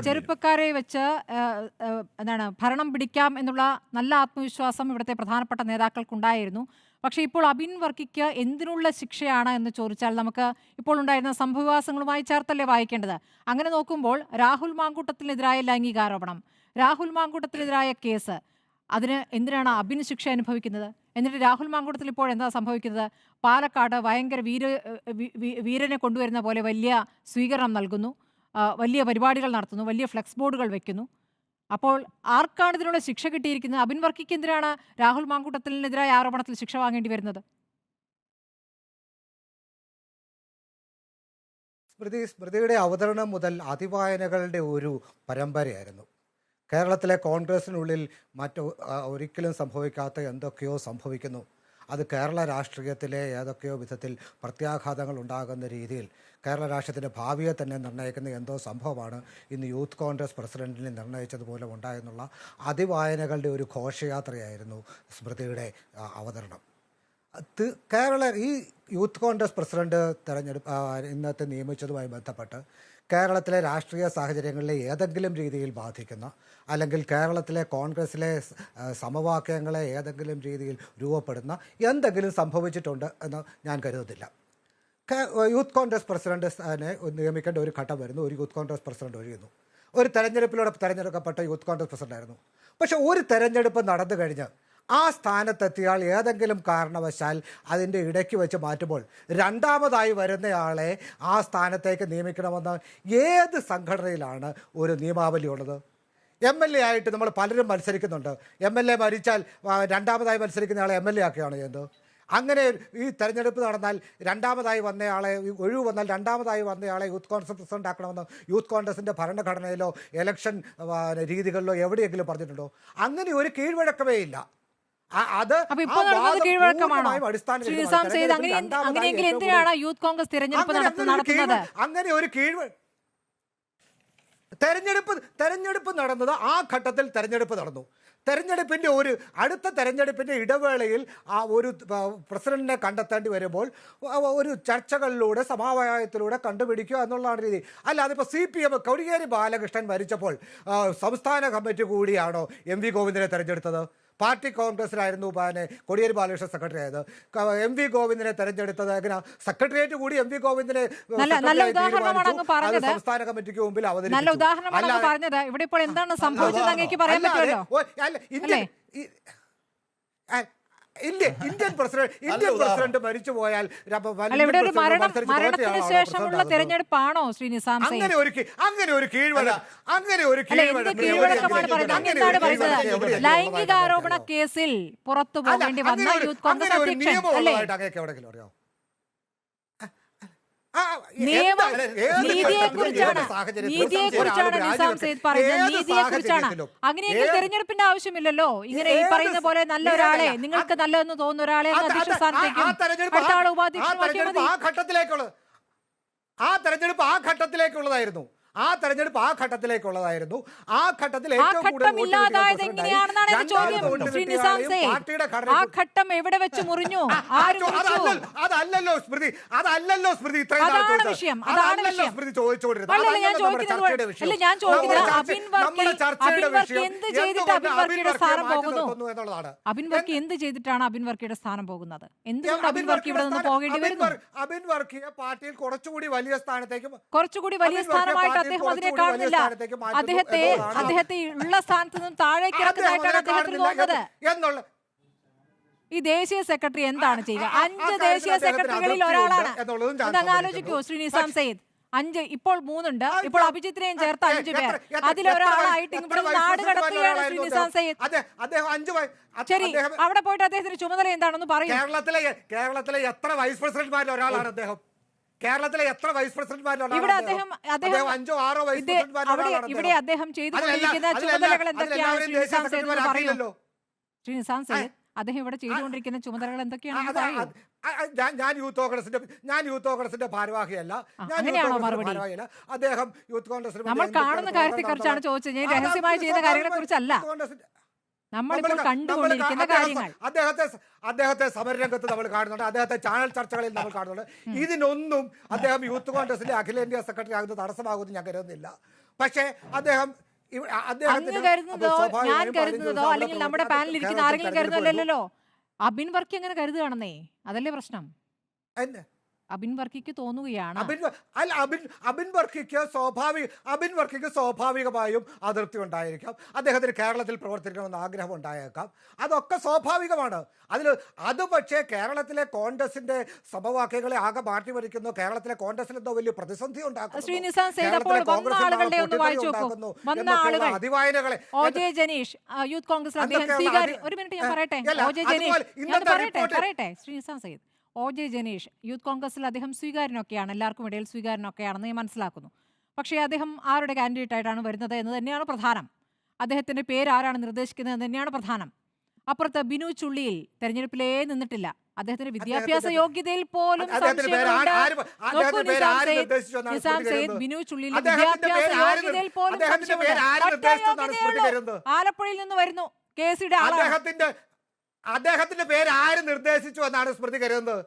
ചെറുപ്പക്കാരെ വെച്ച് എന്താണ് ഭരണം പിടിക്കാം എന്നുള്ള നല്ല ആത്മവിശ്വാസം ഇവിടുത്തെ പ്രധാനപ്പെട്ട നേതാക്കൾക്കുണ്ടായിരുന്നു. പക്ഷേ ഇപ്പോൾ അബിൻ വർക്കിക്ക് എന്തിനുള്ള ശിക്ഷയാണ് എന്ന് ചോദിച്ചാൽ നമുക്ക് ഇപ്പോൾ ഉണ്ടായിരുന്ന സംഭവവികാസങ്ങളുമായി ചേർത്തല്ലേ വായിക്കേണ്ടത്. അങ്ങനെ നോക്കുമ്പോൾ രാഹുൽ മാങ്കൂട്ടത്തിനെതിരായ ലൈംഗികാരോപണം, രാഹുൽ മാങ്കൂട്ടത്തിനെതിരായ കേസ്, അതിന് എന്തിനാണ് അബിൻ ശിക്ഷ അനുഭവിക്കുന്നത്? എന്നിട്ട് രാഹുൽ മാങ്കൂട്ടത്തിൽ ഇപ്പോൾ എന്താ സംഭവിക്കുന്നത്? പാലക്കാട് ഭയങ്കര വീരനെ കൊണ്ടുവരുന്ന പോലെ വലിയ സ്വീകരണം നൽകുന്നു, വലിയ പരിപാടികൾ നടത്തുന്നു, വലിയ ഫ്ലെക്സ് ബോർഡുകൾ വെക്കുന്നു. അപ്പോൾ ആർക്കാണ് ഇതിനുള്ള ശിക്ഷ കിട്ടിയിരിക്കുന്നത്? അബിൻ വർക്കിക്ക് എന്തിനാണ് രാഹുൽ മാങ്കൂട്ടത്തിനെതിരായ ആരോപണത്തിൽ ശിക്ഷ വാങ്ങേണ്ടി വരുന്നത്? സ്മൃതിയുടെ അവതരണം മുതൽ അതിവായനകളുടെ ഒരു പരമ്പരയായിരുന്നു. കേരളത്തിലെ കോൺഗ്രസിനുള്ളിൽ ഒരിക്കലും സംഭവിക്കാത്ത എന്തൊക്കെയോ സംഭവിക്കുന്നു. അത് കേരള രാഷ്ട്രീയത്തിലെ ഏതൊക്കെയോ വിധത്തിൽ പ്രത്യാഘാതങ്ങൾ ഉണ്ടാകുന്ന രീതിയിൽ കേരള രാഷ്ട്രീയത്തിൻ്റെ ഭാവിയെ തന്നെ നിർണ്ണയിക്കുന്ന എന്തോ സംഭവമാണ് ഇന്ന് യൂത്ത് കോൺഗ്രസ് പ്രസിഡന്റിനെ നിർണ്ണയിച്ചതുപോലെ ഉണ്ടായെന്നുള്ള അതിവായനകളുടെ ഒരു ഘോഷയാത്രയായിരുന്നു സ്മൃതിയുടെ അവതരണം. ഈ യൂത്ത് കോൺഗ്രസ് പ്രസിഡന്റ് തെരഞ്ഞെടുപ്പ് ഇന്നത്തെ നിയമിച്ചതുമായി ബന്ധപ്പെട്ട് കേരളത്തിലെ രാഷ്ട്രീയ സാഹചര്യങ്ങളിലെ ഏതെങ്കിലും രീതിയിൽ ബാധിക്കുന്ന, അല്ലെങ്കിൽ കേരളത്തിലെ കോൺഗ്രസിലെ സമവാക്യങ്ങളെ ഏതെങ്കിലും രീതിയിൽ രൂപപ്പെടുന്ന എന്തെങ്കിലും സംഭവിച്ചിട്ടുണ്ട് എന്ന് ഞാൻ കരുതുന്നില്ല. യൂത്ത് കോൺഗ്രസ് പ്രസിഡന്റ് നിയമിക്കേണ്ട ഒരു ഘട്ടം വരുന്നു. ഒരു യൂത്ത് കോൺഗ്രസ് പ്രസിഡന്റ് ഒഴിയുന്നു. ഒരു തെരഞ്ഞെടുപ്പിലൂടെ തെരഞ്ഞെടുക്കപ്പെട്ട യൂത്ത് കോൺഗ്രസ് പ്രസിഡന്റായിരുന്നു. പക്ഷെ ഒരു തെരഞ്ഞെടുപ്പ് നടന്നു കഴിഞ്ഞ് ആ സ്ഥാനത്തെത്തിയാൽ ഏതെങ്കിലും കാരണവശാൽ അതിൻ്റെ ഇടയ്ക്ക് വെച്ച് മാറ്റുമ്പോൾ രണ്ടാമതായി വരുന്നയാളെ ആ സ്ഥാനത്തേക്ക് നിയമിക്കണമെന്ന് ഏത് സംഘടനയിലാണ് ഒരു നിയമാവലി ഉള്ളത്? MLA ആയിട്ട് നമ്മൾ പലരും മത്സരിക്കുന്നുണ്ട്. MLA മരിച്ചാൽ രണ്ടാമതായി മത്സരിക്കുന്നയാളെ MLA ആക്കുകയാണ് ചെയ്യുന്നത്. അങ്ങനെ ഈ തെരഞ്ഞെടുപ്പ് നടന്നാൽ രണ്ടാമതായി വന്നയാളെ, ഒഴിവ് വന്നാൽ രണ്ടാമതായി വന്നയാളെ യൂത്ത് കോൺഗ്രസ് പ്രസിഡന്റ് ആക്കണമെന്ന് യൂത്ത് കോൺഗ്രസിൻ്റെ ഭരണഘടനയിലോ ഇലക്ഷൻ രീതികളിലോ എവിടെയെങ്കിലും പറഞ്ഞിട്ടുണ്ടോ? അങ്ങനെ ഒരു കീഴ്വഴക്കമേ ഇല്ല. അങ്ങനെ ഒരു തെരഞ്ഞെടുപ്പ് നടന്നത് ആ ഘട്ടത്തിൽ തെരഞ്ഞെടുപ്പ് നടന്നു. തെരഞ്ഞെടുപ്പിൻ്റെ അടുത്ത തെരഞ്ഞെടുപ്പിൻ്റെ ഇടവേളയിൽ ആ ഒരു പ്രസിഡന്റിനെ കണ്ടെത്തേണ്ടി വരുമ്പോൾ ഒരു ചർച്ചകളിലൂടെ സമവായത്തിലൂടെ കണ്ടുപിടിക്കുക എന്നുള്ളതാണ് രീതി. അല്ലാതെ ഇപ്പോൾ CPM കോടിയേരി ബാലകൃഷ്ണൻ മരിച്ചപ്പോൾ സംസ്ഥാന കമ്മിറ്റി കൂടിയാണോ MV ഗോവിന്ദനെ തെരഞ്ഞെടുത്തത്? പാർട്ടി കോൺഗ്രസിലായിരുന്നു കോടിയേരി ബാലകൃഷ്ണൻ സെക്രട്ടറി ആയത്. MV ഗോവിന്ദനെ തെരഞ്ഞെടുത്തത് എങ്ങനെ? സെക്രട്ടേറിയറ്റ് കൂടി MV ഗോവിന്ദനെ സംസ്ഥാന കമ്മിറ്റിക്ക് മുമ്പിൽ ഇന്ത്യൻ പ്രസിഡന്റ് മരിച്ചു പോയാൽ തെരഞ്ഞെടുപ്പാണോ അങ്ങനെ ഒരു ലൈംഗികാരോപണ കേസിൽ പുറത്തു പോകേണ്ടി വന്ന യൂത്ത് കോൺഗ്രസ് അധ്യക്ഷൻ അങ്ങനെയെങ്കിൽ തെരഞ്ഞെടുപ്പിന്റെ ആവശ്യമില്ലല്ലോ. ഇങ്ങനെ ഈ പറയുന്ന പോലെ നല്ല ഒരാളെ, നിങ്ങൾക്ക് നല്ലതെന്ന് തോന്നുന്ന ഒരാളെ അധ്യക്ഷ സ്ഥാനത്തേക്കും അടുത്ത ആൾ ഉപാധ്യക്ഷനാക്കിയാൽ ആ തെരഞ്ഞെടുപ്പ് ആ ഘട്ടത്തിലേക്കുള്ളതായിരുന്നു. ആ ഘട്ടത്തിലേക്കുള്ളതായിരുന്നു. ആ ഘട്ടത്തിൽ എവിടെ വെച്ച് മുറിഞ്ഞു? അതല്ലല്ലോ സ്മൃതി, സ്മൃതി ചോദിച്ചോണ്ടിരുന്നത്. അബിൻ വർക്കി എന്ത് ചെയ്തിട്ടാണ് അബിൻ വർക്കിയുടെ സ്ഥാനം പോകുന്നത്? എന്തുകൊണ്ട് അബിൻ വർക്കി ഇവിടെ നിന്ന് പോകേണ്ടി വരുന്നു? അബിൻ വർക്കിയെ പാർട്ടിയിൽ കുറച്ചുകൂടി വലിയ സ്ഥാനമായിട്ട് അദ്ദേഹം അതിനെ കാണുന്നില്ല. അദ്ദേഹത്തെ ഉള്ള സ്ഥാനത്ത് നിന്നും താഴേക്ക് ഇറക്കുന്നതായിട്ടാണ് അദ്ദേഹത്തിന് തോന്നുന്നത്. ഈ ദേശീയ സെക്രട്ടറി എന്താണ് ചെയ്യുക? 5 ദേശീയ സെക്രട്ടറികളിൽ ഒരാളാണ്. അതങ്ങ് ആലോചിക്കൂ ശ്രീനിസാം സയ്യിദ്. 5, ഇപ്പോൾ 3 ഉണ്ട്. ഇപ്പോൾ അഭിജിത്തിനെയും ചേർത്ത് 5 പേർ. അതിലൊരാളായിട്ട് ഇവിടെ നാട് കടക്കുകയാണ് ശ്രീനിസാം സയ്യിദ്. ശരി, അവിടെ പോയിട്ട് അദ്ദേഹത്തിന്റെ ചുമതല എന്താണെന്ന് പറയും. കേരളത്തിലെ എത്ര വൈസ് പ്രസിഡന്റ്മാരിൽ ഒരാളാണ് അദ്ദേഹം. കേരളത്തിലെ എത്ര വൈസ് പ്രസിഡന്റ്മാരിലാണ്? ഇവിടെ അദ്ദേഹം 5 or 6 വൈസ് പ്രസിഡന്റ്മാരാണ്. ഇവിടെ അദ്ദേഹം ചെയ്തുകൊണ്ടിരിക്കുന്ന ചുമതലകൾ എന്തൊക്കെയാണ് ശ്രീനിസാം സയ്യിദ്? അദ്ദേഹം ഇവിടെ ചെയ്തുകൊണ്ടിരിക്കുന്ന ചുമതലകൾ എന്തൊക്കെയാണ്? ഞാൻ യൂത്ത് കോൺഗ്രസിന്റെ ഭാരവാഹിയല്ല. അദ്ദേഹം യൂത്ത് കോൺഗ്രസ് നമ്മൾ കാണുന്ന കാര്യത്തെ കുറിച്ചാണ് ചോദിച്ചത്. ഞാൻ രഹസ്യമായി ചെയ്യുന്ന കാര്യങ്ങളെ കുറിച്ചല്ല. നമ്മളിപ്പോൾ നമ്മൾ കണ്ടുകൊണ്ടിരിക്കുന്ന കാര്യങ്ങൾ. അദ്ദേഹത്തെ സമരരംഗത്ത് നമ്മൾ കാണുന്നുണ്ട്, അദ്ദേഹത്തെ ചാനൽ ചർച്ചകളിൽ നമ്മൾ കാണുന്നുണ്ട്. ഇതിനൊന്നും അദ്ദേഹം യൂത്ത് കോൺഗ്രസിലെ അഖിലേന്ത്യാ സെക്രട്ടറി ആകുന്നത് തടസ്സമാകുമെന്ന് ഞാൻ കരുതുന്നില്ല. പക്ഷേ അദ്ദേഹം അങ്ങ് കരുതുന്നതോ ഞാൻ കരുതുന്നതോ അല്ലെങ്കിൽ നമ്മുടെ പാനലിൽ ഇരിക്കുന്ന ആരെങ്കിലും കരുതുന്നല്ലോ. അബിൻ വർക്കി അങ്ങനെ കരുതുകയാണെന്നേ, അതല്ലേ പ്രശ്നം. അബിൻ വർക്കിക്ക് തോന്നുകയാണ്. അബിൻ വർക്കിക്ക് സ്വാഭാവികമായും അതൃപ്തി ഉണ്ടായിരിക്കാം. അദ്ദേഹത്തിന് കേരളത്തിൽ പ്രവർത്തിക്കണമെന്ന് ആഗ്രഹം ഉണ്ടായേക്കാം. അതൊക്കെ സ്വാഭാവികമാണ്. അത് പക്ഷേ കേരളത്തിലെ കോൺഗ്രസിന്റെ സമവാക്യങ്ങളെ ആകെ മാറ്റിമറിക്കുന്നു. കേരളത്തിലെ കോൺഗ്രസിൽ എന്തോ വലിയ പ്രതിസന്ധി ഉണ്ടാക്കുന്നു. അതിവായനകളെ ജനീഷ് യൂത്ത് കോൺഗ്രസ് ഒരു മിനിറ്റ് ഞാൻ പറയട്ടെ. ശ്രീനിസാൻ OJ ജനീഷ് യൂത്ത് കോൺഗ്രസിൽ അദ്ദേഹം സ്വീകാര്യനൊക്കെയാണ്, എല്ലാവർക്കും ഇടയിൽ സ്വീകാര്യനൊക്കെയാണെന്ന് ഞാൻ മനസ്സിലാക്കുന്നു. പക്ഷേ അദ്ദേഹം ആരുടെ കാൻഡിഡേറ്റ് ആയിട്ടാണ് വരുന്നത് എന്ന് തന്നെയാണ് പ്രധാനം. അദ്ദേഹത്തിന്റെ പേര് ആരാണ് നിർദ്ദേശിക്കുന്നത് എന്ന് തന്നെയാണ് പ്രധാനം. അപ്പുറത്ത് ബിനു ചുള്ളിയിൽ തെരഞ്ഞെടുപ്പിലേ നിന്നിട്ടില്ല. അദ്ദേഹത്തിന്റെ വിദ്യാഭ്യാസ യോഗ്യതയിൽ പോലും ബിനു ചുള്ളിയിൽ വിദ്യാഭ്യാസ യോഗ്യതയിൽ പോലും ആലപ്പുഴയിൽ നിന്ന് വരുന്നു. കേസിയുടെ അദ്ദേഹത്തിന്റെ പേര് ആര് നിർദ്ദേശിച്ചു എന്നാണ് സ്മൃതി കരുതുന്നത്?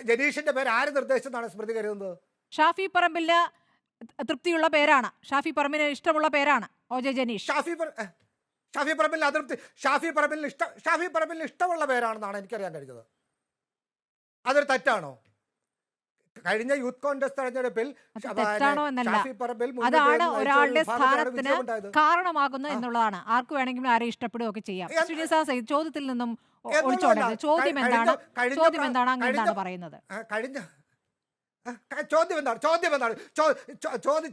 ജനീഷിന്റെ പേര് ആര് നിർദ്ദേശിച്ചെന്നാണ് സ്മൃതി കരുതുന്നത്? ഷാഫി പറമ്പിലിന് തൃപ്തിയുള്ള പേരാണ്, ഷാഫി പറമ്പിലിന് ഇഷ്ടമുള്ള പേരാണ് OJ ജനീഷ്. ഷാഫി പറമ്പിലിന് അതൃപ്തി, ഷാഫി പറമ്പിലിന് ഇഷ്ടമുള്ള പേരാണെന്നാണ് എനിക്കറിയാൻ കഴിഞ്ഞത്. അതൊരു തെറ്റാണോ? കഴിഞ്ഞ യൂത്ത് കോൺഗ്രസ് തെരഞ്ഞെടുപ്പിൽ തെറ്റാണോ എന്നല്ല, അതാണ് ഒരാളുടെ സ്ഥാനത്തിന് കാരണമാകുന്നത് എന്നുള്ളതാണ്. ആർക്ക് വേണമെങ്കിലും ആരെ ഇഷ്ടപ്പെടുകയൊക്കെ ചെയ്യാം. ചോദ്യത്തിൽ നിന്നും ഒളിച്ചോടരുത്. ചോദ്യം എന്താണ് എന്താണ് പറയുന്നത്?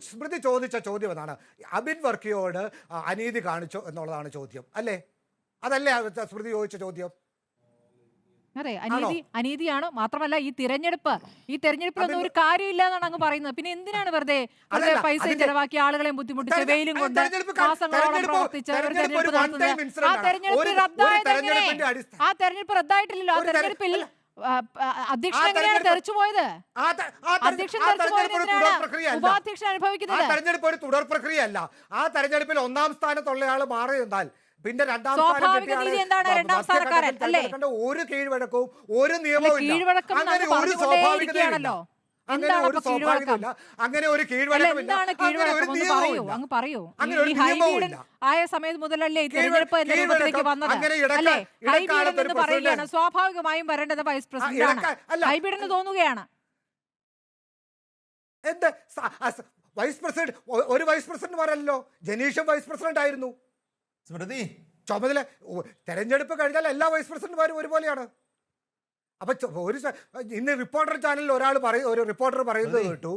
സ്മൃതി ചോദിച്ച ചോദ്യം എന്താണ്? അബിൻ വർക്കിയോട് അനീതി കാണിച്ചോ എന്നുള്ളതാണ് ചോദ്യം, അല്ലേ? അതല്ലേ സ്മൃതി ചോദിച്ച ചോദ്യം? അതെ, അനീതിയാണ്. മാത്രമല്ല ഈ തെരഞ്ഞെടുപ്പിലൊന്നും ഒരു കാര്യമില്ല എന്നാണ് അങ്ങ് പറയുന്നത്. പിന്നെ എന്തിനാണ് വെറുതെ പൈസ ചെലവാക്കി ആളുകളെ ബുദ്ധിമുട്ടിച്ച് വെയിലും കൊണ്ട് മാസങ്ങളോളം പ്രവർത്തിച്ച് ഒരു തെരഞ്ഞെടുപ്പ് നടത്തുന്നത്? ആ തെരഞ്ഞെടുപ്പ് റദ്ദായിട്ടില്ലല്ലോ. ആ തെരഞ്ഞെടുപ്പിൽ അധ്യക്ഷൻ എങ്ങനെയാണ് തെറിച്ചു പോയത്? അധ്യക്ഷൻ ഉപാധ്യക്ഷൻ അനുഭവിക്കുന്നത്. തെരഞ്ഞെടുപ്പ് ഒരു തുടർ പ്രക്രിയയല്ല. ആ തെരഞ്ഞെടുപ്പിൽ ഒന്നാം സ്ഥാനത്തുള്ളയാൾ മാറി നിന്നാൽ പിന്നെ രണ്ടാം ഒരു കീഴ്വഴക്കവും ഒരു നിയമവും അങ്ങനെ ഒരു സ്വാഭാവികതയാണല്ലോ. അങ്ങനെ ഒരു സ്വാഭാവികതയില്ല, അങ്ങനെ ഒരു കീഴ്വഴക്കമില്ല, ആയ സമയത്ത് മുതലല്ലേ പറയുകയാണ് സ്വാഭാവികമായും വരേണ്ടത് വൈസ് പ്രസിഡന്റ് ഹൈബിഡിന് തോന്നുകയാണ്. എന്ത് വൈസ് പ്രസിഡന്റ്? ഒരു വൈസ് പ്രസിഡന്റ് പറയല്ലോ, ജനീഷും വൈസ് പ്രസിഡന്റ് ആയിരുന്നു. സ്മൃതി ചുമതല തെരഞ്ഞെടുപ്പ് കഴിഞ്ഞാൽ എല്ലാ വൈസ് പ്രസിഡന്റുമാരും ഒരുപോലെയാണ്. അപ്പൊ ഇന്ന് റിപ്പോർട്ടർ ചാനലിൽ ഒരു റിപ്പോർട്ടർ പറയുന്നത് കേട്ടു,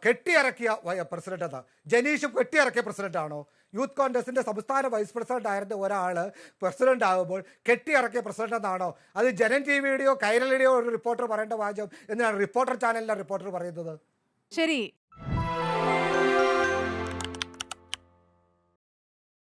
കെട്ടിയിറക്കിയ പ്രസിഡന്റ് എന്താ? ജനീഷ് കെട്ടിയിറക്കിയ പ്രസിഡന്റ് ആണോ? യൂത്ത് കോൺഗ്രസിന്റെ സംസ്ഥാന വൈസ് പ്രസിഡന്റ് ആയിരുന്ന ഒരാള് പ്രസിഡന്റ് ആകുമ്പോൾ കെട്ടിയിറക്കിയ പ്രസിഡന്റ് എന്നാണോ? അത് ജനൻ TVയുടെയോ കൈരളിയുടെയോ ഒരു റിപ്പോർട്ടർ പറയേണ്ട വാചകം എന്തിനാണ് റിപ്പോർട്ടർ ചാനലിലെ റിപ്പോർട്ടർ പറയുന്നത്? ശരി.